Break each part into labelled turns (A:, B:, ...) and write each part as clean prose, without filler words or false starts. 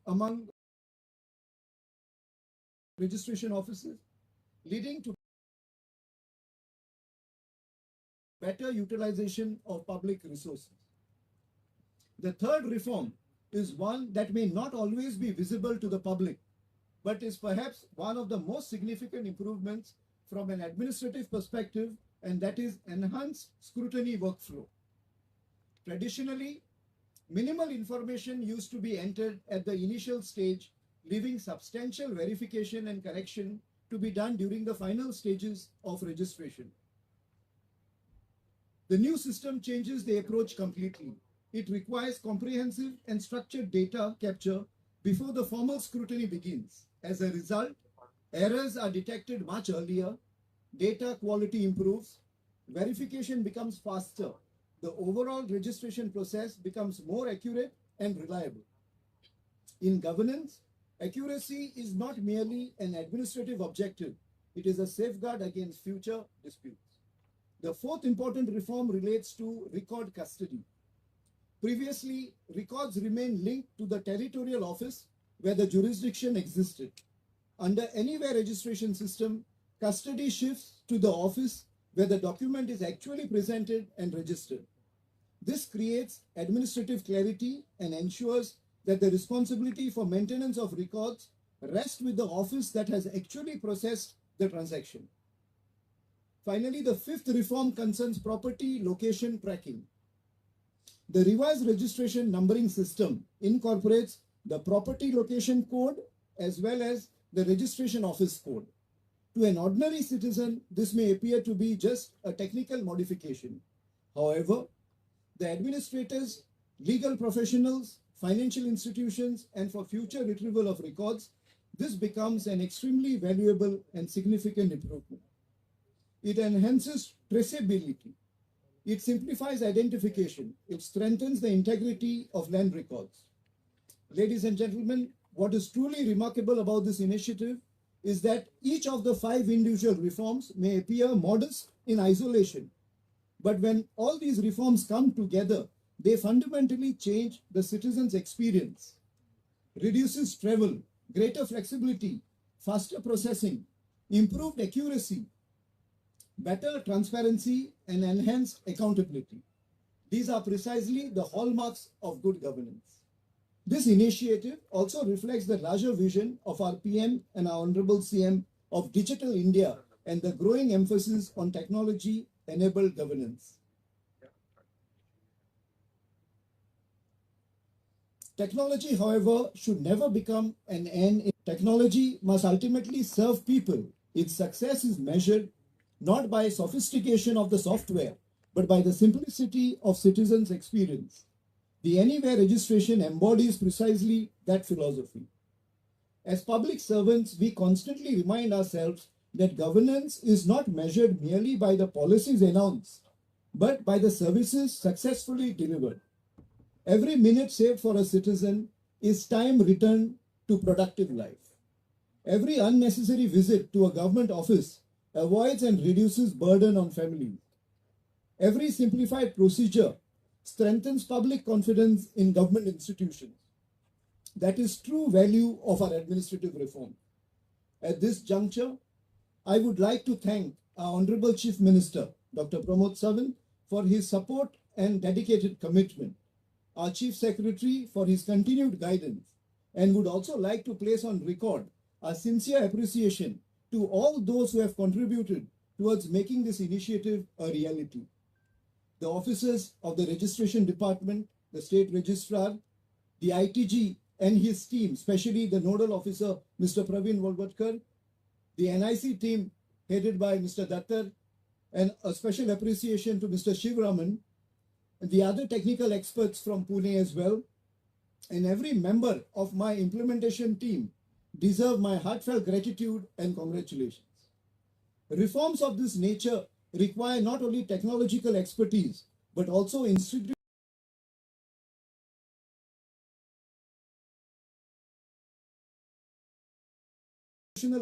A: among registration offices, leading to better utilization of public resources. The third reform is one that may not always be visible to the public, but is perhaps one of the most significant improvements from an administrative perspective, and that is enhanced scrutiny workflow. Traditionally, minimal information used to be entered at the initial stage, leaving substantial verification and correction to be done during the final stages of registration. The new system changes the approach completely. It requires comprehensive and structured data capture before the formal scrutiny begins. As a result, errors are detected much earlier, data quality improves, verification becomes faster, the overall registration process becomes more accurate and reliable. In governance, accuracy is not merely an administrative objective, it is a safeguard against future disputes. The fourth important reform relates to record custody. Previously, records remained linked to the territorial office where the jurisdiction existed. Under Anywhere registration system, custody shifts to the office where the document is actually presented and registered. This creates administrative clarity and ensures that the responsibility for maintenance of records rests with the office that has actually processed the transaction. Finally, the fifth reform concerns property location tracking. The revised registration numbering system incorporates the property location code as well as the registration office code. To an ordinary citizen, this may appear to be just a technical modification. However, the administrators, legal professionals, financial institutions, and for future retrieval of records, this becomes an extremely valuable and significant improvement. It enhances traceability. It simplifies identification. It strengthens the integrity of land records. Ladies and gentlemen, what is truly remarkable about this initiative is that each of the 5 individual reforms may appear modest in isolation. But when all these reforms come together, they fundamentally change the citizen's experience, reduces travel, greater flexibility, faster processing, improved accuracy, better transparency, and enhanced accountability. These are precisely the hallmarks of good governance. This initiative also reflects the larger vision of our PM and our Honorable CM of Digital India and the growing emphasis on technology-enabled governance. Technology, however, should never become an end. Technology must ultimately serve people. Its success is measured not by sophistication of the software, but by the simplicity of citizens' experience. The Anywhere registration embodies precisely that philosophy. As public servants, we constantly remind ourselves that governance is not measured merely by the policies announced, but by the services successfully delivered. Every minute saved for a citizen is time returned to productive life. Every unnecessary visit to a government office avoids and reduces burden on families. Every simplified procedure strengthens public confidence in government institutions. That is true value of our administrative reform. At this juncture, I would like to thank our Honorable Chief Minister, Dr. Pramod Sawant, for his support and dedicated commitment, our Chief Secretary for his continued guidance, and would also like to place on record our sincere appreciation to all those who have contributed towards making this initiative a reality. The officers of the Registration Department, the State Registrar, the ITG and his team, especially the Nodal Officer, Mr. Praveen Walvatkar, the NIC team headed by Mr. Dattar, and a special appreciation to Mr. Shivraman, and the other technical experts from Pune as well, and every member of my implementation team deserve my heartfelt gratitude and congratulations. Reforms of this nature require not only technological expertise, but also institutional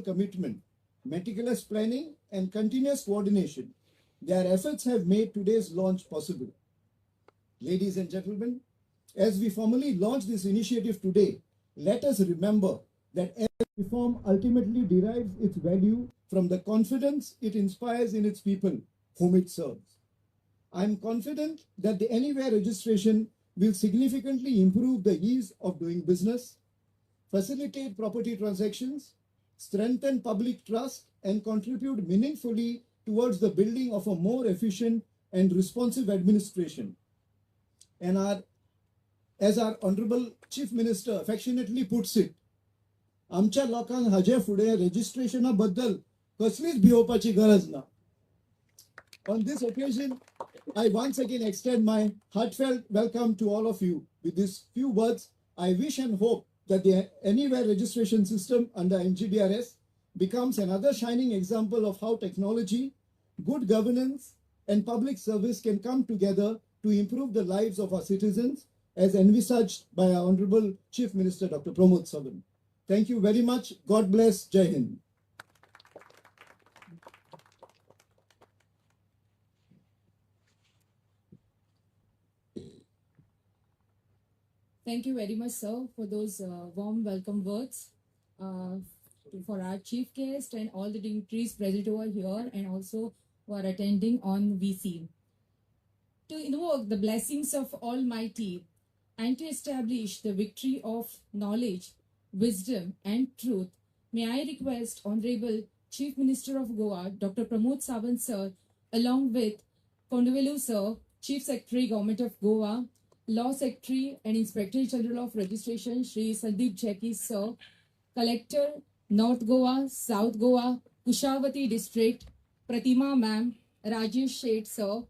A: commitment, meticulous planning, and continuous coordination. Their efforts have made today's launch possible. Ladies and gentlemen, as we formally launch this initiative today, Let us remember that every reform ultimately derives its value from the confidence it inspires in its people whom it serves. I am confident that the Anywhere registration will significantly improve the ease of doing business, facilitate property transactions, strengthen public trust, and contribute meaningfully towards the building of a more efficient and responsive administration. And as our Honorable Chief Minister affectionately puts it, आमच्या लोकांक हाजे फुडें रजिस्ट्रेशना बद्दल कसलीच भिवपाची गरज ना. On this occasion, I once again extend my heartfelt welcome to all of you. With these few words, I wish and hope that the Anywhere registration system under NGDRS becomes another shining example of how technology, good governance, and public service can come together to improve the lives of our citizens as envisaged by our Honorable Chief Minister Dr. Pramod Sawant. Thank you very much. God bless. Jai Hind.
B: Thank you very much, sir, for those warm welcome words for our chief guest and all the dignitaries present over here and also who are attending on VC. To invoke the blessings of Almighty and to establish the victory of knowledge, wisdom, and truth, may I request Honorable Chief Minister of Goa, Dr. Pramod Sawant, sir, along with Kondavalu, sir, Chief Secretary, Government of Goa, Law Secretary and Inspector General of Registration, Shri Sandeep Jackie, sir, Collector, North Goa, South Goa, Kushavati District, Pratima ma'am, Rajesh Sheth, sir,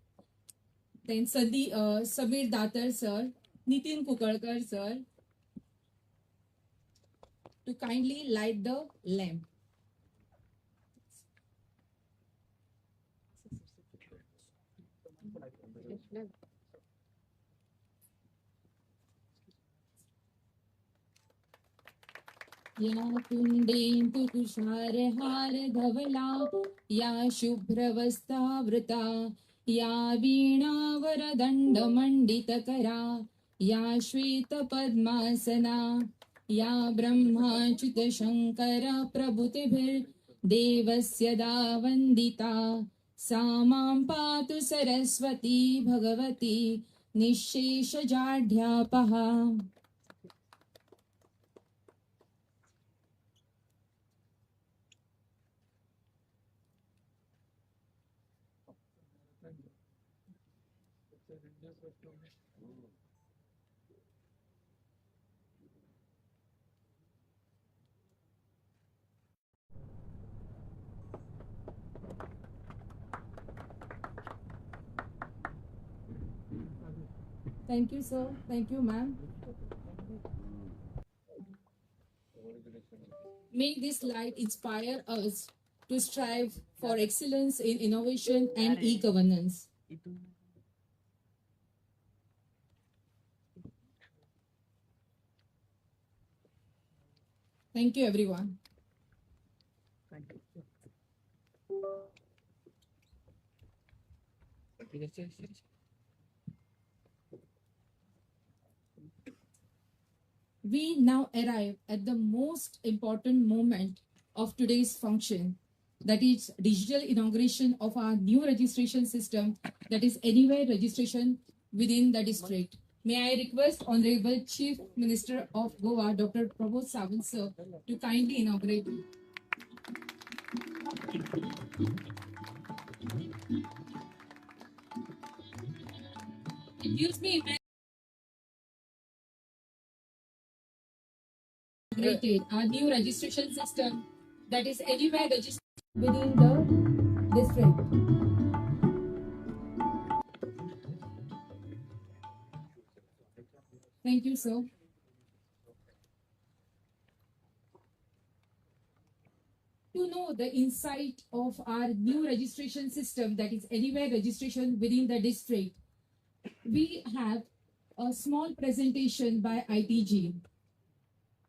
B: then Samir Datar, sir, Nitin Kukalkar, sir, to kindly light the lamp. या कुंडेन्दु तुषार हार धवला या शुभ्रवस्त्रावृता या वीणावरदण्ड मण्डितकरा या श्वेतपद्मासना या ब्रह्माच्युत शङ्कर प्रभृतिभिर्देवस्य दा वन्दिता सा मां पातु Saraswati Bhagwati निःशेषजाढ्यापहा. Thank you, sir. Thank you, ma'am. May this light inspire us to strive for excellence in innovation and e-governance. Thank you, everyone. We now arrive at the most important moment of today's function, that is digital inauguration of our new registration system, that is Anywhere registration within the district. May I request Honorable Chief Minister of Goa, Dr. Pramod Sawant, sir, to kindly inaugurate. It gives me our new registration system, that is Anywhere registration within the district. Thank you, sir. To know the insight of our new registration system, that is Anywhere registration within the district, we have a small presentation by ITG.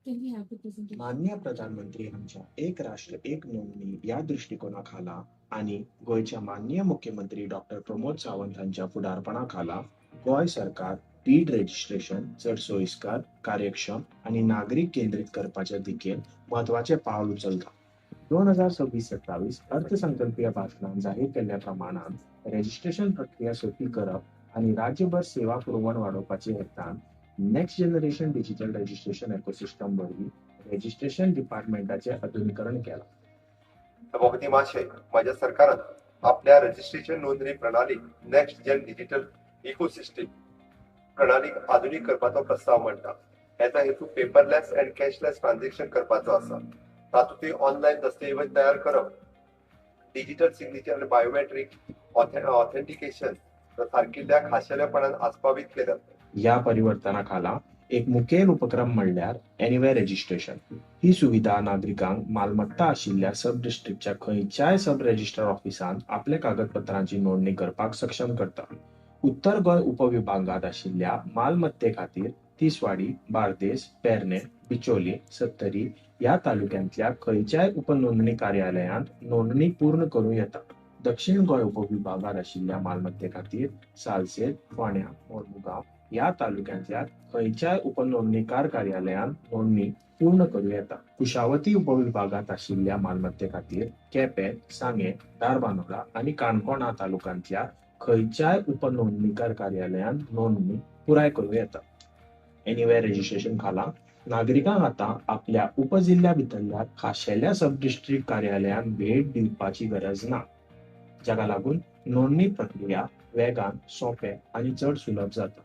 B: Can we have the presentation?
C: माननीय प्रधानमंत्री आमच्या एक राष्ट्र एक नोंदणी या दृष्टिकोनाखाला आणि गोयच्या माननीय मुख्यमंत्री डॉक्टर प्रमोद सावंत यांच्या पुढारपणाखाला गोय सरकार डीड रजिस्ट्रेशन चड सोयीस्कर, कार्यक्षम आणि नागरिक केंद्रित करपाच्या दिकेन महत्वाचे पावल उचलता. 2026-27 अर्थसंकल्पीय भाषणात जाहीर केल्ल्या प्रमाणात रजिस्ट्रेशन प्रक्रिया सोपी करप आणि राज्यभर सेवा पुरवण वाडोवपाचे हेतान next generation digital registration ecosystem वरवीं रजिस्ट्रेशन डिपार्टमेंटाचे आधुनिकरण केला.
D: सभापती महाशय, माझ्या सरकारान आपल्या रजिस्ट्रेशन नोंदणी प्रणालीक नेक्स्ट जेन डिजिटल इकोसिस्टम प्रणालीक आधुनिक करपाचो प्रस्ताव मांडटा. हेचा हेतू पेपरलेस अँड कॅशलेस ट्रान्झॅक्शन करपाचो आसा. तातूंत ऑनलायन दस्तऐवज तयार करप, डिजिटल सिग्नेचर आनी बायोमेट्रीक ऑथेंटिकेशन सारकिल्ल्या खाशेलेपणान आस्पावीत केल्यात.
C: या परिवर्तनाखाला एक मुखेल उपक्रम म्हणल्यार एनिवे रजिस्ट्रेशन. ही सुविधा नागरिकांक मालमत्ता आशिल्ल्या सब डिस्ट्रिक्टच्या खंयच्याय सब रजिस्टर ऑफिसांत आपल्या कागदपत्रांची नोंदणी करपाक सक्षम करता. उत्तर गोंय उपविभागांत आशिल्ल्या मालमत्ते खातीर तिसवाडी, बार्देस, पेरने, बिचोली, सत्तरी या तालुक्यांतल्या खंयच्याय उपनोंदणी कार्यालयांत नोंदणी पूर्ण करूं येता. दक्षिण गोंय उपविभागांत आशिल्ल्या मालमत्ते खातीर सालसेत, फोंड्यां, मडगांव या तालुक्यांतल्या खंयच्याय उपनोंदणीकार कार्यालयांत नोंदणी पूर्ण करूं येता. कुशावती उपविभागांत आशिल्ल्या मालमत्ते खातीर केपें, सांगे, धारबांदोडा आनी काणकोणा तालुक्यांतल्या खंयच्याय उपनोंदणीकार कार्यालयांत नोंदणी पुराय करूं येता. एनिवे रजिस्ट्रेशन खाला नागरिकांक आता आपल्या उपजिल्ल्या भितरल्या खाशेल्या सब डिस्ट्रिक्ट कार्यालयांत भेट दिवपाची गरज ना, जाका लागून नोंदणी प्रक्रिया वेगान, सोंपे आनी चड सुलभ जाता.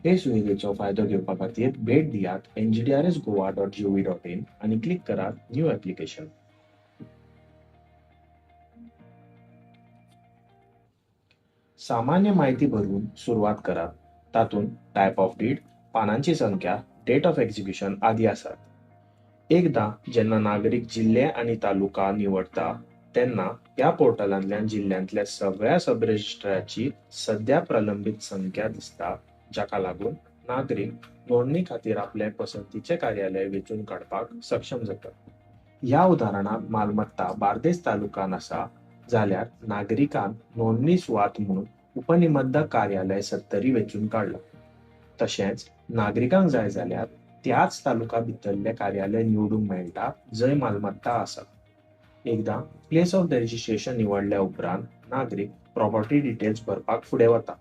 C: हे सुविधेचो फायदो घेवपा खातीर भेट दियात ngdrsgoa.gov.in आनी क्लिक करात न्यू ऍप्लिकेशन. सामान्य माहिती भरून सुरवात करात. तातूंत टायप ऑफ डीड, पानांची संख्या, डेट ऑफ एक्झिक्युशन आदी आसात. एकदा जेन्ना नागरीक जिल्हे आनी तालुका निवडटा तेन्ना ह्या पोर्टलांतल्यान जिल्ल्यांतल्या सगळ्या सब रजिस्ट्राची सध्या प्रलंबीत संख्या दिसता, जाका लागून नागरीक नोंदणी खातीर आपले पसंतीचे कार्यालय वेचून काडपाक सक्षम जाता. ह्या उदाहरणात मालमत्ता बार्देस तालुकान आसा जाल्यार नागरिकान नोंदणी सुवात म्हणून उपनिबंधक कार्यालय सत्तरी वेचून काडला. तशेंच नागरिकांक जाय जाल्यार त्याच तालुका भितरले कार्यालय निवडूंक मेळटा जंय मालमत्ता आसा. एकदा प्लेस ऑफ रजिस्ट्रेशन निवडल्या उपरांत नागरीक प्रॉपर्टी डिटेल्स भरपाक फुडें वता.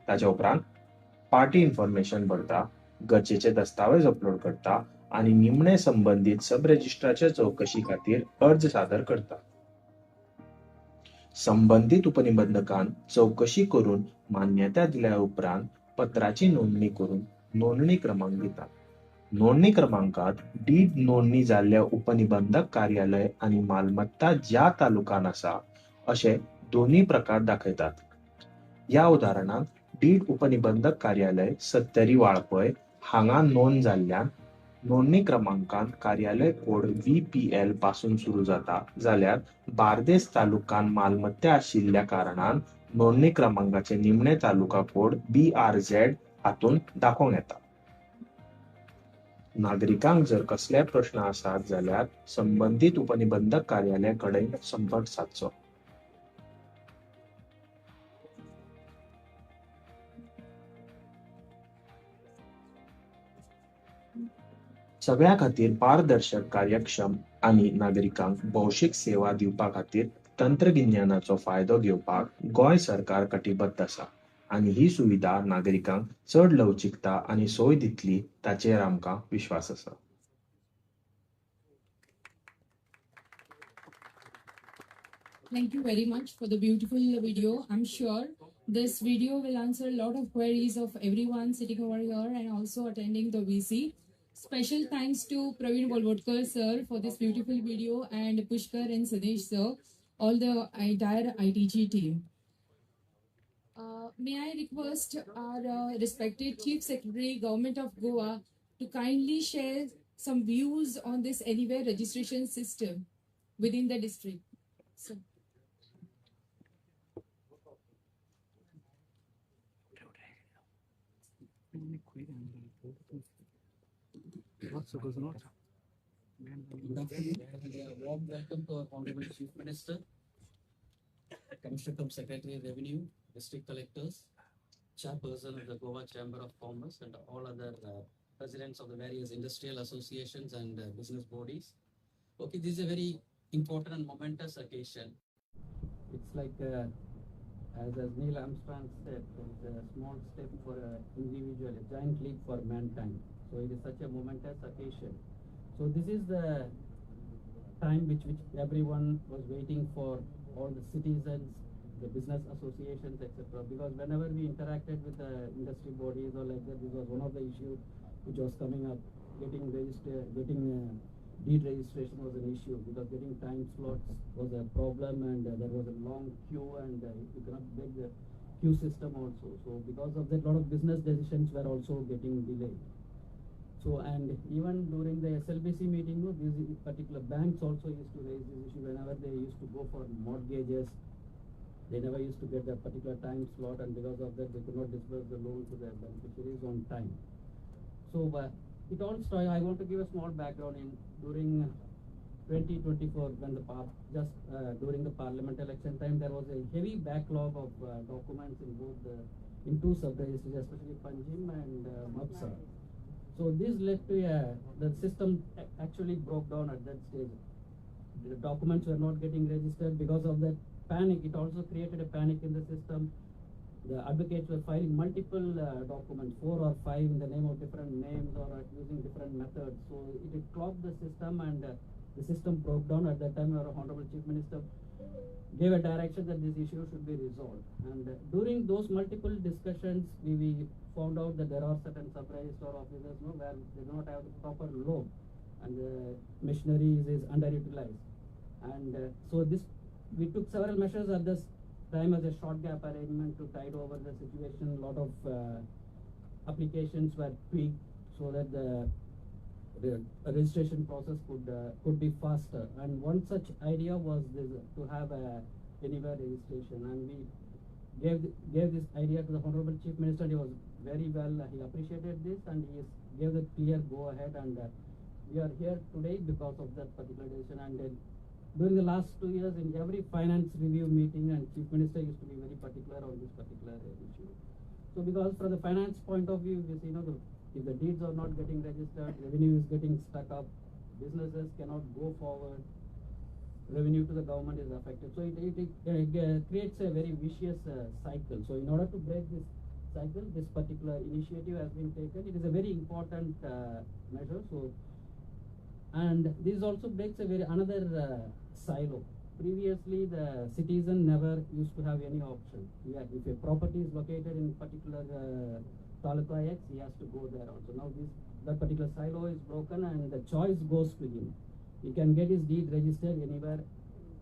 C: ताच्या उपरांत पार्टी इन्फॉर्मेशन भरता, गरजेचे दस्तावेज अपलोड करता आनी निमणे संबंधीत सब रजिस्ट्राच्या चौकशी खातीर अर्ज सादर करता. संबंधीत उपनिबंधकान चौकशी करून मान्यता दिल्या उपरांत पत्राची नोंदणी करून नोंदणी क्रमांक दिता. नोंदणी क्रमांकात डीड नोंदणी जाल्ल्या उपनिबंधक कार्यालय आनी मालमत्ता ज्या तालुकान आसा अशे दोन्ही प्रकार दाखयतात. ह्या उदाहरणात डीड उपनिबंधक कार्यालय सत्तरी वाळपय हांगा नोंद जाल्ल्यान नोंदणी क्रमांकान कार्यालय कोड VPL पासून सुरू जाता, जाल्यार बार्देस तालुकान मालमत्ता आशिल्ल्या कारणान नोंदणी क्रमांकाचे निमणे तालुका कोड BRZ हातून दाखोवंक येता. नागरिकांक जर कसलेय प्रश्न आसात जाल्यार संबंधीत उपनिबंधक कार्यालय कडेन संपर्क साधचो. सगळ्या खातीर पारदर्शक, कार्यक्षम आनी नागरिकांक भौशीक सेवा दिवपा खातीर तंत्रगिन्यानाचो फायदो घेवपाक गोंय सरकार कटिबद्ध आसा आनी ही सुविधा नागरिकांक चड लवचिकता आनी सोय दितली ताचेर आमकां विश्वास आसा.
B: Thank you very much for the beautiful video. I'm sure this video will answer a lot of queries of everyone sitting over here and also attending the VC. Special thanks to Praveen Bolvodkar sir for this beautiful video and Pushkar and Sadesh sir, all the entire ITG team. May I request our respected Chief Secretary, Government of Goa, to kindly share some views on this anywhere registration system within the district. So.
E: Good afternoon and a warm welcome to our Honorable Chief Minister, Commissioner cum Secretary Revenue, District Collectors, chairperson of the Goa Chamber of Commerce and all other presidents of the various industrial associations and business bodies. Okay, this is a very important and momentous occasion. It's like, as Neil Armstrong said, it's a small step for an individual, a giant leap for mankind. So it is such a momentous occasion. So this is the time which everyone was waiting for, all the citizens, the business associations, etc. Because whenever we interacted with the industry bodies or like that, this was one of the issues which was coming up. Getting deed registration was an issue because getting time slots was a problem, and there was a long queue, and you cannot break the queue system also. So because of that, a lot of business decisions were also getting delayed. So, and even during the SLBC meeting, these particular banks also used to raise this issue whenever they used to go for mortgages. They never used to get that particular time slot, and because of that, they could not disburse the loan to their beneficiaries on time. So, it all started. I want to give a small background. During 2024, when during the parliament election time, there was a heavy backlog of documents in two sub-registries, especially Panjim and Mapsa. So this led to the system actually broke down at that stage. The documents were not getting registered. Because of that panic, it also created a panic in the system. The advocates were filing multiple documents, 4 or 5 in the name of different names or using different methods. So it clogged the system, and the system broke down. At that time, our Honorable Chief Minister gave a direction that this issue should be resolved. And during those multiple discussions, we found out that there are certain sub-registrar officers where they do not have the proper law, and the machinery is underutilized. And so we took several measures at this time as a short gap arrangement to tide over the situation. A lot of applications were tweaked so that the registration process could be faster. And one such idea was to have a anywhere registration, and we gave this idea to the Honorable Chief Minister. He was very well, he appreciated this, and he gave the clear go ahead, and we are here today because of that particular decision. And during the last 2 years, in every finance review meeting, and Chief Minister used to be very particular on this particular issue. So because from the finance point of view, we see, if the deeds are not getting registered, revenue is getting stuck up, businesses cannot go forward, revenue to the government is affected. So it creates a very vicious cycle. So in order to break this cycle, this particular initiative has been taken. It is a very important measure. So, and this also breaks another silo. Previously, the citizen never used to have any option. If a property is located in particular Taluka X, he has to go there also. Now that particular silo is broken, and the choice goes to him. He can get his deed registered anywhere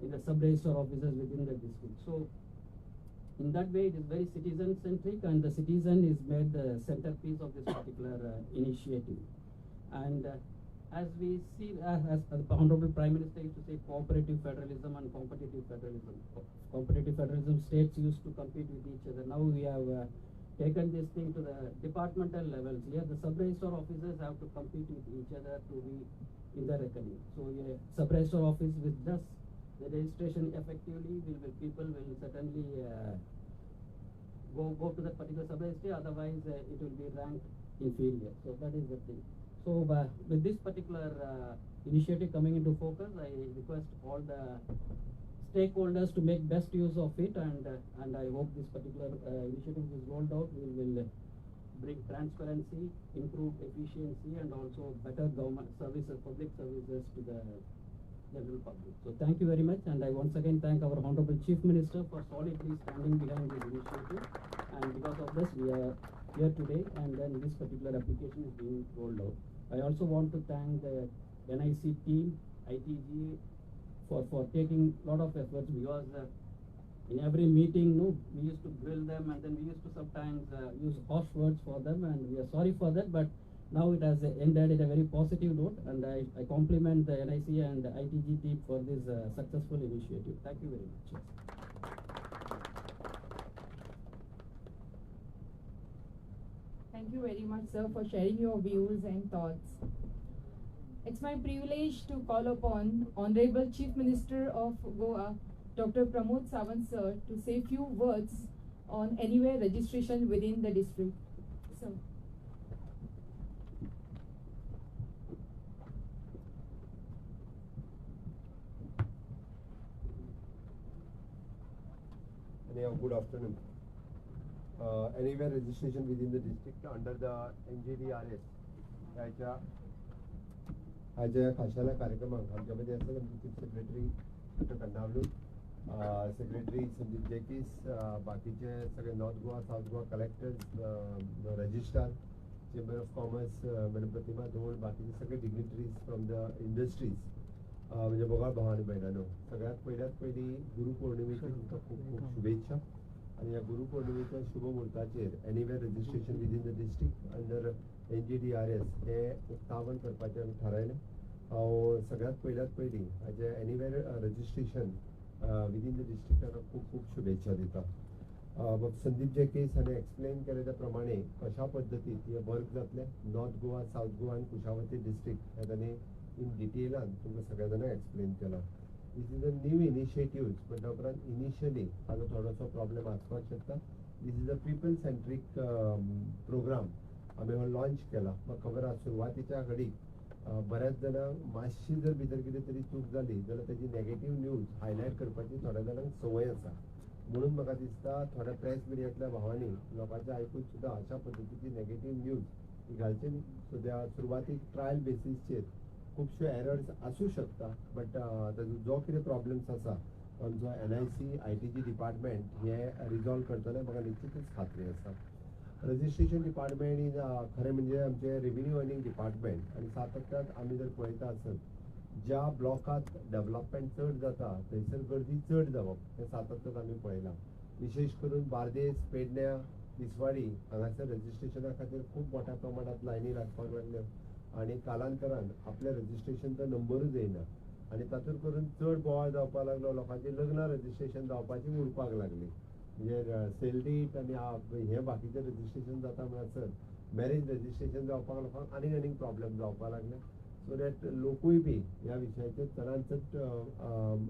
E: in the sub-register offices within the district. So in that way, it is very citizen-centric, and the citizen is made the centerpiece of this particular initiative. And as we see, as the Honorable Prime Minister used to say, cooperative federalism and competitive federalism. Competitive federalism, states used to compete with each other. Now we have taken this thing to the departmental levels. Here, the sub-register officers have to compete with each other to be in the reckoning. So a sub-register office which does the registration effectively, people will certainly go to that particular sub-registry, otherwise it will be ranked inferior. So that is the thing. So with this particular initiative coming into focus, I request all the stakeholders to make best use of it, and I hope this particular initiative is rolled out. We will bring transparency, improve efficiency, and also better government services, public services to the general public. So thank you very much, and I once again thank our Honorable Chief Minister for solidly standing behind this initiative, and because of this we are here today, and then this particular application is being rolled out. I also want to thank the NIC team, ITG, for taking a lot of efforts, because in every meeting, we used to grill them, and then we used to sometimes use harsh words for them, and we are sorry for that, but now it has ended in a very positive note, and I compliment the NIC and the ITG team for this successful initiative. Thank you very much.
B: Thank you very much, sir, for sharing your views and thoughts. It's my privilege to call upon Honorable Chief Minister of Goa, Dr. Pramod Sawant, sir, to say few words on anywhere registration within the district. So.
F: Good afternoon. Anywhere registration within the district under the NGDRS ह्याच्या खाशाला कार्यक्रमाक आमच्यामध्ये आसा chief secretary doctor Kannavalu, secretary Sandeep Jacques, बाकीचे सगळे north Goa south Goa collectors, registrar, chamber of commerce madam Pratima Dhol, बाकीचे सगळे dignitaries from the industries म्हणजे बोगाळ भावानी भयणानो, सगळ्यात पयली गुरुपौर्णिमेची तुमकां खूब खूब शुभेच्छा. आणि या गुरुपौर्णिमेच्या शुभ मुहूर्ताचेर anywhere registration within the district under NGDRS हे स्थापन करपाचें आमी थारायलें. हांव सगळ्यात पयली हाजे anywhere registration within the district हाका खूब खूब शुभेच्छा दिता. मग संदीप जे केस हाणें एक्सप्लेन केले त्या प्रमाणे कशा पद्दतीन हे वर्क जातलें नॉर्थ गोवा साउथ गोवा आनी कुशावती डिस्ट्रिक्ट हे ताणें इन डिटेलान तुमकां सगळ्या जाणांक एक्सप्लेन केला. This is a new initiative, but initially हाजो थोडोसो प्रॉब्लेम आसपाक शकता. This is a people centric program आमी हो लॉन्च केला. म्हाका खबर आसा सुरवातीच्या घडीक बऱ्याच जाणांक मातशी जर भितर कितें तरी चूक जाली जाल्यार ताजी नेगेटीव न्यूज हायलायट करपाची थोड्या जाणांक संवय आसा. म्हणून म्हाका दिसता थोड्या प्रेस मिडियांतल्या भावांनी लोकांचे आयकून सुद्दां अशा पद्दतीची नेगेटीव न्यूज घालची न्ही. सो त्या सुरवातीक ट्रायल बेसीसचेर खुबश्यो एरर्स आसूं शकता, बट ताजो जो कितें प्रॉब्लेम्स आसा आमचो NIC ITG डिपार्टमेंट हे रिजॉल्व करतले म्हाका निश्चितच खात्री आसा. रजिस्ट्रेशन डिपार्टमेंट इन खरें म्हणजे आमचे रेव्हेन्यू अर्निंग डिपार्टमेंट आनी सातत्यान आमी जर पळयता आसत ज्या ब्लॉकात डेव्हलपमेंट चड जाता थंयसर गर्दी चड जावप हें सातत्यान आमी पळयलां. विशेश करून बार्देस, पेडण्या, तिसवाडी हांगासर रजिस्ट्रेशना खातीर खूब मोठ्या प्रमाणात लायनी लागपाक लागल्यो आनी कालांतरान आपले रजिस्ट्रेशनचो नंबरूच येयना आनी तातूंत करून चड बोवाळ जावपाक लागलो. लोकांची लग्नां रजिस्ट्रेशन जावपाची उरपाक लागली. म्हणजे सेल डीट आनी हे बाकीचें रजिस्ट्रेशन जाता म्हणसर मॅरेज रजिस्ट्रेशन जावपाक लोकांक आनीक प्रॉब्लेम जावपाक लागले. सो दॅट लोकूय बी ह्या विशयाचेर चडांत चड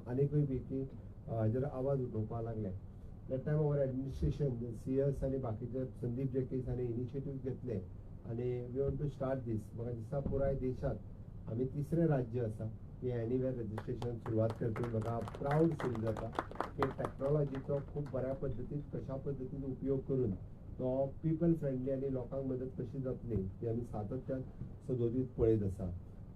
F: आनीकूय बी की हाजेर आवाज उठोवपाक लागले. That time our administration CS आनी बाकीचे संदीप जेकीस हांणी इनिशिएटीव घेतले आनी वी वॉन्ट टू स्टार्ट दीस. म्हाका दिसता पुराय देशांत आमी तिसरें राज्य आसा की एनीवेअर रजिस्ट्रेशन सुरवात करपी. म्हाका प्राऊड फील जाता की टॅक्नोलॉजीचो खूब बऱ्या पद्दतीन कशा पद्दतीन उपयोग करून तो पीपल फ्रेंडली आनी लोकांक मदत कशी जातली ती आमी सातत्यान सदोदीत पळयत आसा.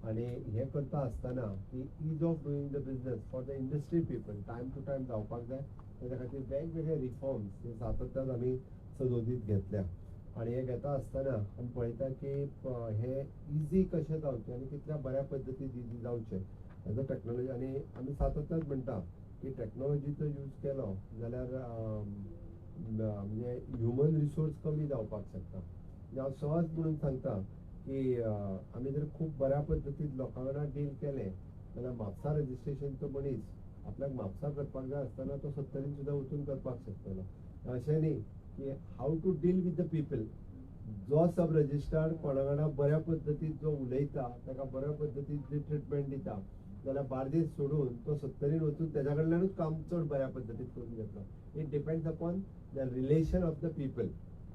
F: आनी हें करता आसतना की ease of doing the business for the industry people time to time जावपाक जाय. ताच्या खातीर वेगवेगळे रिफॉर्म्स हे सातत्यान आमी सदोदीत घेतल्या. आनी हे घेता आसतना आमी पळयता की हे इजी कशें जावचें आनी कितल्या बऱ्या पद्दतीन इजी जावचें हेजो टॅक्नोलॉजी. आनी आमी सातत्यान म्हणटा की टॅक्नोलॉजीचो यूज केलो जाल्यार म्हणजे ह्युमन रिसोर्स कमी जावपाक शकता. म्हणजे हांव सहज म्हणून सांगता की आमी जर खूब बऱ्या पद्दतीन लोकां वांगडा डील केलें जाल्यार म्हापसा रजिस्ट्रेशनचो मनीस आपल्याक म्हापसा करपाक जाय आसतना तो 70 सुद्दां वचून करपाक शकतलो. अशें न्ही की have to deal with the people. जो सब रजिस्ट्रार कोणा वांगडा बऱ्या पद्दतीन जो उलयता ताका बऱ्या पद्दतीन जी ट्रिटमेंट दिता जाल्यार बार्देस सोडून तो 70 वचून तेज्या कडल्यानूच काम चड बऱ्या पद्दतीन करून घेतलो. It depends upon the relation of the people.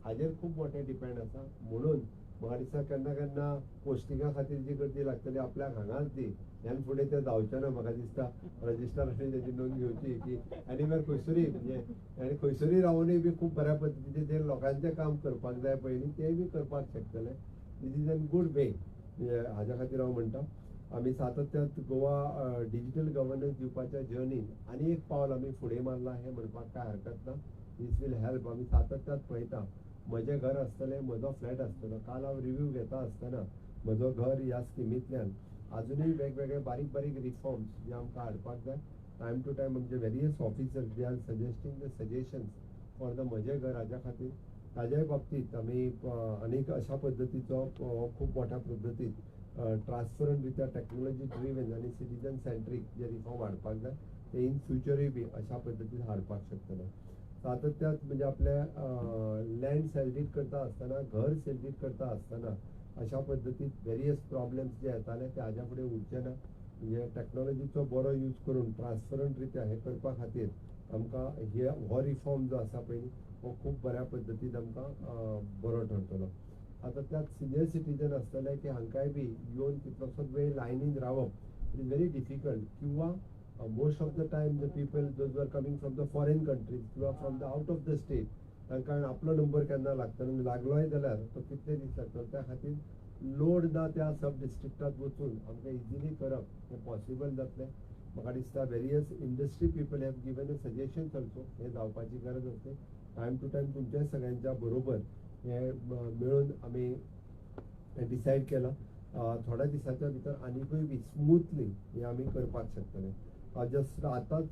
F: हाजेर खूब मोठें डिपेंड आसा. म्हणून म्हाका दिसता केन्ना पोस्टिंगा खातीर जी गर्दी लागतली आपल्याक हांगाच दी ह्यान फुडें तें जावचें ना. म्हाका दिसता रजिस्ट्रारांनी तेजी नोंद घेवची की एनीवेअर खंयसरूय म्हणजे आनी खंयसरूय रावनूय बी खूब बऱ्या पद्दतीन जे लोकांचें काम करपाक जाय पळय तेंय बी करपाक शकतले. दीस इज एन गूड वे. हाज्या खातीर हांव म्हणटा आमी सातत्यान गोवा डिजिटल गव्हर्नन्स दिवपाच्या जर्नीन आनी एक पावल आमी फुडें मारलां हें म्हणपाक कांय हरकत ना. दीस वील हेल्प. आमी सातत्यान पळयता म्हजें घर आसतलें म्हजो फ्लॅट आसतलो. काल हांव रिव्यू घेता आसतना म्हजो घर ह्या स्किमींतल्यान अजुनूय वेगवेगळे बारीक बारीक रिफॉर्म्स जे आमकां हाडपाक जाय. टायम टू टायम आमचे various officers they are suggesting the suggestions for the म्हजें घर हाज्या खातीर. ताज्याय बाबतींत आमी आनीक अशा पद्दतीचो खूब मोठ्या पद्दतीन ट्रान्सपरंट रित्या टॅक्नोलॉजी ड्रिवन आनी सिटीजन सेंट्रीक जे रिफॉर्म हाडपाक जाय ते इन फ्युचरूय बी अशा पद्दतीन हाडपाक शकतले. सातत्यान म्हणजे आपल्या लँड सेल्डीट करता आसतना घर सेल्डीट करता आसतना अशा पद्दतीन वेरियस प्रॉब्लेम्स जे येताले ते हाज्या फुडें उरचे ना. म्हणजे टॅक्नोलॉजीचो बरो यूज करून ट्रान्सपरंट रित्या हे करपा खातीर आमकां हो रिफॉर्म जो आसा पळय हो खूब बऱ्या पद्दतीन आमकां बरो ठरतलो. आतां त्यात सिनियर सिटीजन आसतले की हांकांय बी येवन कितलोसोच वेळ लायनीन रावप इट इज व्हेरी डिफिकल्ट, किंवा most of the time the people those who are coming from the foreign countries किंवा from the out of the state तांकां आपलो नंबर केन्ना लागतलो, लागलोय जाल्यार तो कितले दीस लागतलो. त्या खातीर लोड ना त्या सब डिस्ट्रिक्टात वचून आमकां इजिली करप हें पॉसिबल जातलें. म्हाका दिसता various industry people have given a suggestions also. हें जावपाची गरज आसली. टायम टू टायम तुमच्या सगळ्यांच्या बरोबर हें मेळून आमी डिसायड केलां. थोड्या दिसाच्या भितर आनीकूय बी स्मूथली हें आमी करपाक शकतले. जस्ट आतांच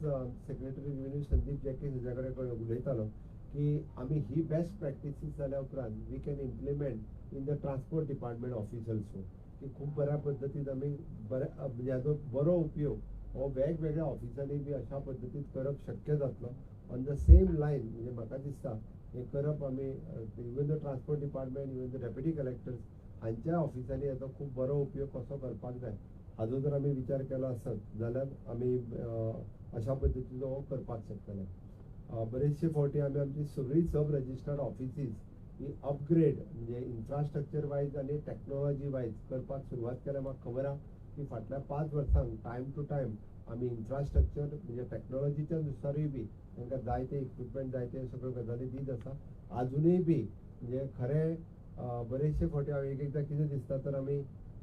F: सेक्रेटरी रेव्हेन्यू संदीप जॅकी हाजे कडेन उलयतालो की आमी ही बेस्ट प्रॅक्टिसीस जाल्या उपरांत we can implement in the transport department office also, की खूब बऱ्या पद्दतीन आमी बऱ्या म्हणजे हाजो बरो उपयोग हो वेगवेगळ्या ऑफिसांनी बी अशा पद्दतीन करप शक्य जातलो. ऑन द सेम लायन म्हणजे म्हाका दिसता हें करप आमी even the transport department even the deputy collectors हांच्या ऑफिसांनी हाजो खूब बरो उपयोग कसो करपाक जाय हाजो जर आमी विचार केलो आसत जाल्यार आमी अशा पद्दतीचो हो करपाक शकतले. बरेचशे फावटी आमी आमची सगळी सब रजिस्टर्ड ऑफिसीस ही अपग्रेड म्हणजे इन्फ्रास्ट्रक्चर वायज आनी टॅक्नोलॉजी वायज करपाक सुरवात केल्या. म्हाका खबर आहा की फाटल्या 5 वर्सांक टायम टू टायम आमी इन्फ्रास्ट्रक्चर म्हणजे टॅक्नोलॉजीच्या नुसारूय बी तांकां जायते इक्विपमेंट जायते सगळ्यो गजाली दीत आसा. आजुनूय बी म्हणजे खरें बरेचशे फावटी हांव एकदां कितें दिसता तर आमी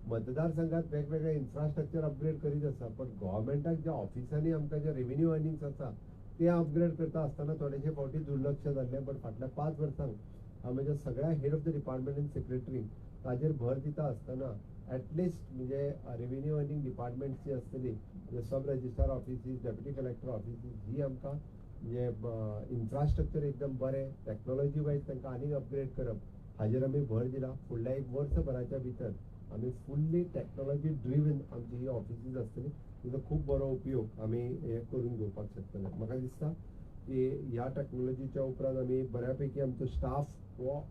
F: मतदारसंघात वेगवेगळे इन्फ्रास्ट्रक्चर अपग्रेड करीत आसा, पण गव्हर्मेंटाक ज्या ऑफिसांनी आमकां जे रेव्हेन्यू अर्निंग्स आसा ते अपग्रेड करता आसतना थोडेशे फावटी दुर्लक्ष जाल्लें. पण फाटल्या 5 वर्सांक हांव म्हज्या सगळ्या head of the department and secretary ताजेर भर दिता आसतना एटलिस्ट म्हणजे रेव्हेन्यू अर्निंग डिपार्टमेंट्स जी आसतली म्हणजे sub registrar offices deputy collector offices ही आमकां म्हणजे इन्फ्रास्ट्रक्चर एकदम बरें टॅक्नोलॉजी वायज तांकां आनीक अपग्रेड करप हाजेर आमी भर दिला. फुडल्या एक वर्सभराच्या भितर आमी फुल्ली टॅक्नोलॉजी ड्रिवन आमची ही ऑफिसीस आसतली. तिजो खूब बरो उपयोग आमी हे करून घेवपाक शकतले. म्हाका दिसता की ह्या टॅक्नोलॉजीच्या उपरांत आमी बऱ्यापैकी आमचो स्टाफ हो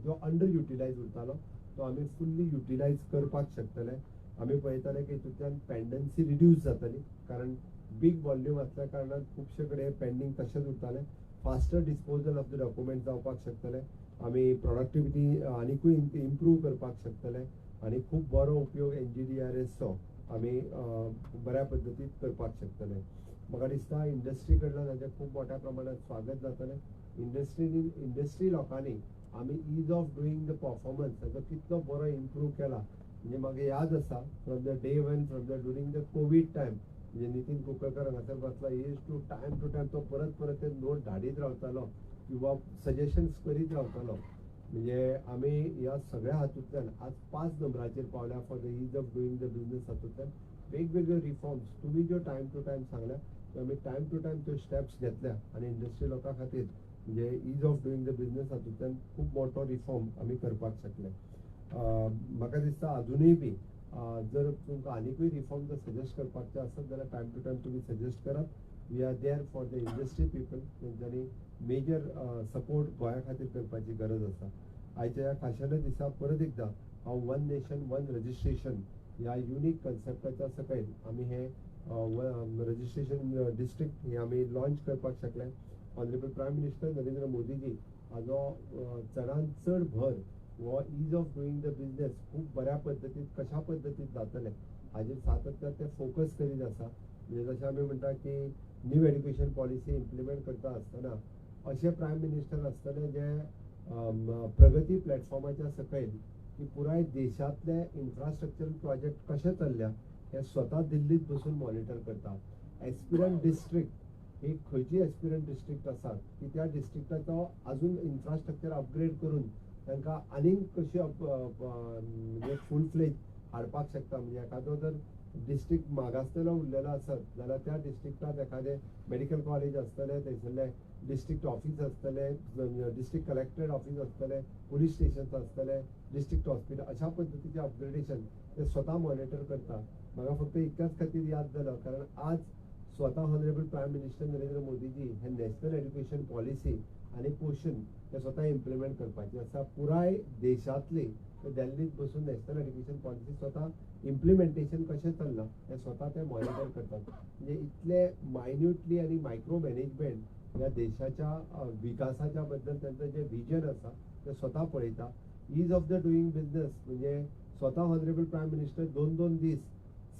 F: जो अंडर युटिलायज उरतालो तो आमी फुल्ली युटिलायज करपाक शकतले. आमी पळयताले की हितूंतल्यान पेंडन्सी रिड्यूस जातली, कारण बीग वॉल्यूम आसल्या कारणान खुबशे कडेन पेंडींग तशेंच उरतालें. Faster disposal of the document जावपाक शकतले. आमी प्रोडक्टिविटी आनीकूय इम्प्रूव करपाक शकतले आनी खूब बरो उपयोग NGDRSचो आमी बऱ्या पद्दतीन करपाक शकतले. म्हाका दिसता इंडस्ट्री कडल्यान हाजें खूब मोठ्या प्रमाणात स्वागत जातलें. इंडस्ट्री लोकांनी आमी ease of doing the performance हाजो कितलो बरो इम्प्रूव केला. म्हणजे म्हाका याद आसा from the day one from the during the covid time म्हणजे नितीन कुंकळकर हांगासर बसला इज टू टायम तो परत ते नोट धाडीत रावतालो किंवा सजेशन्स करीत रावतालो. म्हणजे आमी ह्या सगळ्या हातूंतल्यान आज 5 नंबराचेर पावल्या for the ease of doing the business हातूंतल्यान वेगवेगळ्यो रिफॉर्म्स तुमी ज्यो टायम टू टायम सांगल्या त्यो आमी टायम टू टायम त्यो स्टेप्स घेतल्या आनी इंडस्ट्री लोकां खातीर म्हणजे ease of doing the business हातूंतल्यान खूब मोठो रिफॉर्म आमी करपाक शकले. म्हाका दिसता अजुनूय बी जर तुमकां आनीकूय रिफॉर्म जर सजेस्ट करपाचे आसत जाल्यार टायम टू टायम तुमी सजेस्ट करात. We are there for the industry people. तेंच्यांनी मेजर सपोर्ट गोंया खातीर करपाची गरज आसा. आयच्या ह्या खाशेल्या दिसा परत एकदां हांव वन नेशन वन रजिस्ट्रेशन ह्या युनीक कन्सेप्टाच्या सकयल आमी हे रजिस्ट्रेशन डिस्ट्रिक्ट हे आमी लॉन्च करपाक शकले. ऑनरेबल प्रायम मिनिस्टर नरेंद्र मोदीजी हाजो चडांत चड भर हो ease of doing the business खूब बऱ्या पद्दतीन कशा पद्दतीन जातले हाजेर सातत्यान ते फोकस करीत आसा. म्हणजे जशें आमी म्हणटा की न्यू एड्युकेशन पॉलिसी इम्प्लिमेंट करता आसतना अशे प्रायम मिनिस्टर आसतले जे प्रगती प्लॅटफॉर्माच्या सकयल की पुराय देशांतले इन्फ्रास्ट्रक्चर प्रोजेक्ट कशे चल्ल्या हे स्वता दिल्लीत बसून मॉनिटर करता. एस्पिरंट डिस्ट्रिक्ट एक खंयची एस्पिरंट डिस्ट्रिक्ट आसात की त्या डिस्ट्रिक्टाचो आजून इन्फ्रास्ट्रक्चर अपग्रेड करून तांकां आनीक कशी म्हणजे फूल फ्लेज हाडपाक शकता. म्हणजे एखादो जर डिस्ट्रिक्ट मागासलेलो उरलेलो आसत जाल्यार त्या डिस्ट्रिक्टात एखादें मेडिकल कॉलेज आसतलें, थंयसरले डिस्ट्रिक्ट ऑफिस आसतलें, डिस्ट्रिक्ट कलेक्टरेट ऑफिस आसतलें, पुलीस स्टेशन्स आसतलें, डिस्ट्रिक्ट हॉस्पिटल अशा पद्दतीचें अपग्रेडेशन ते स्वता मॉनिटर करता. म्हाका फक्त इतल्याच खातीर याद जालो कारण आज स्वता ऑनरेबल प्रायम मिनिस्टर नरेंद्र मोदीजी हे नॅशनल एड्युकेशन पॉलिसी आनी पोषण हे स्वता इम्प्लिमेंट करपाची आसा. पुराय देशांतली दिल्लीत बसून नॅशनल एड्युकेशन पॉलिसी स्वता इम्प्लिमेंटेशन कशें चल्लां हें स्वता ते मॉनिटर करतात. म्हणजे इतले मायन्युटली आनी मायक्रो मॅनेजमेंट या देशाच्या विकासाच्या बद्दल त्यांचं जे विजन आसा ते स्वता पळयता. Ease of the doing business म्हणजे स्वता ऑनरेबल प्रायम मिनिस्टर 2-2 दीस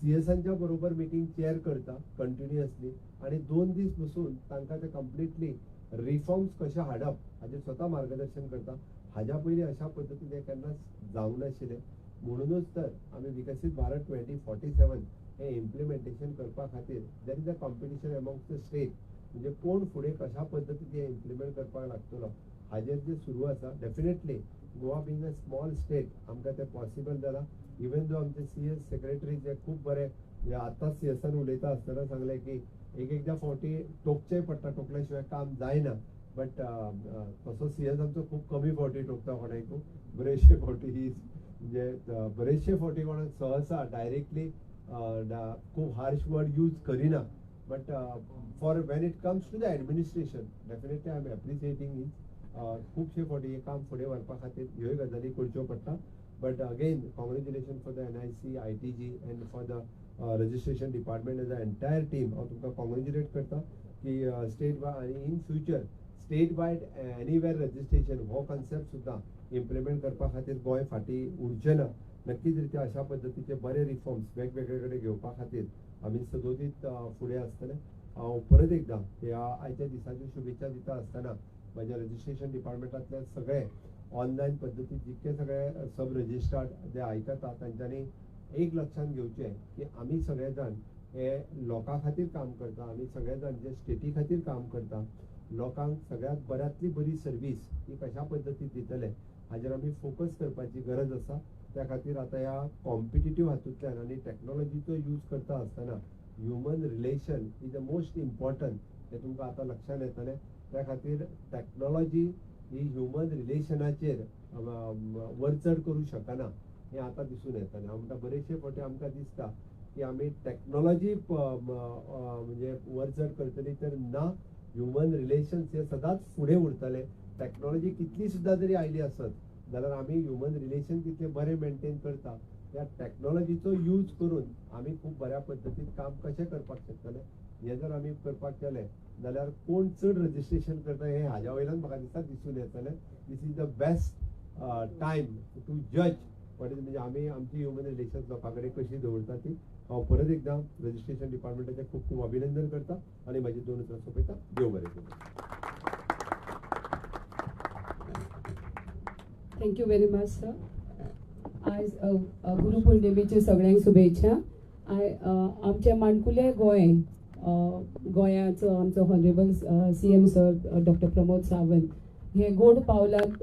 F: सीएसांच्या बरोबर मिटींग चेअर करता कंटिन्युअसली आणि 2 दीस बसून तांकां ते कंप्लिटली रिफॉर्म्स कशे हाडप हाचेर स्वता मार्गदर्शन करता. हाज्या पयलीं अशा पद्दतीन हे केन्नाच जावंक नाशिल्लें. म्हणूनच तर आमी विकसीत भारत 2047 हे इम्प्लिमेंटेशन करपा खातीर there is a competition amongst the state म्हणजे कोण फुडें कशा पद्दतीन हे इम्प्लिमेंट करपाक लागतलो हाजेर जे सुरू आसा. Definitely Goa being a small state आमकां तें पॉसिबल जालां. इवन दो आमचे सीएस सेक्रेटरी जे खूब बरे आतां सीएसान उलयता आसतना सांगले की एकदां फावटी टोकचें पडटा, टोकल्या शिवाय काम जायना. बट तसो सीएस आमचो खूब कमी फावटी टोकता कोणाकूय. बरेचशे फावटी ही म्हणजे बरेचशे फावटी कोणाक सहसा डायरेक्टली खूब हार्श वर्ड यूज करिना. But for when it comes to the administration definitely I am appreciating it. खुबशे फावटी हे काम फुडें व्हरपा खातीर ह्योय गजाली करच्यो पडटा. But again, congratulations for the NIC, ITG and for the registration department as the entire team. हांव तुमकां congratulate करता की state wide in future state wide anywhere registration हो कन्सेप्ट सुद्दां इम्प्लिमेंट करपा खातीर गोंय फाटी उरचें ना. नक्कीच रित्या अशा पद्दतीचे बरे रिफॉर्म्स वेगवेगळे कडेन घेवपा खातीर आमी सदोदीत फुडें आसतले. हांव परत एकदां ह्या आयच्या दिसाच्यो शुभेच्छा दिता आसतना म्हज्या रजिस्ट्रेशन डिपार्टमेंटांतले सगळे ऑनलायन पद्दतीन जितके सगळे सब रजिस्ट्रार्ड जे आयकता तांच्यांनी एक लक्षात घेवचें की आमी सगळे जाण हे लोकां खातीर काम करता. आमी सगळे जाण जे स्टेटी खातीर काम करता. लोकांक सगळ्यांत बऱ्यांतली बरी सर्वीस ही कशा पद्दतीन दितले हाजेर आमी फोकस करपाची गरज आसा. त्या खातीर आतां ह्या कॉम्पिटिटीव हातूंतल्यान आनी टॅक्नॉलॉजीचो यूज करता आसतना human relation is the most important हें तुमकां आतां लक्षांत येतलें. त्या खातीर टॅक्नॉलॉजी ही ह्युमन रिलेशनाचेर वरचड करूं शकना हें आतां दिसून येतलें. हांव म्हणटा बरेचशे फावटी आमकां दिसता की आमी टॅक्नॉलॉजी म्हणजे वरचड करतली तर ना, ह्युमन रिलेशन्स हे सदांच फुडें उरतले. टॅक्नॉलॉजी कितली सुद्दां जरी आयली आसत जाल्यार आमी ह्युमन रिलेशन कितले बरें मेंटेन करता त्या टॅक्नॉलॉजीचो यूज करून आमी खूब बऱ्या पद्दतीन काम कशें करपाक शकतले. हें जर आमी करपाक केलें जाल्यार कोण चड रजिस्ट्रेशन करता हें हाज्या वयल्यान म्हाका दिसता दिसून येतलें. This is the best time to जज वॉट इज म्हणजे आमी आमची ह्युमन रिलेशन्स लोकां कडेन कशी दवरता ती. हांव परत एकदां रजिस्ट्रेशन डिपार्टमेंटाचें खूब खूब अभिनंदन करता आनी म्हाजी 2 उतरां सोंपयता. देव बरें करूं.
G: Thank you very much sir. आज गुरुपौर्णिमेच्यो सगळ्यांक शुभेच्छा. आमचे माणकुले गोंयाचो आमचो honourable CM sir doctor Pramod Sawant हे गोड पावलात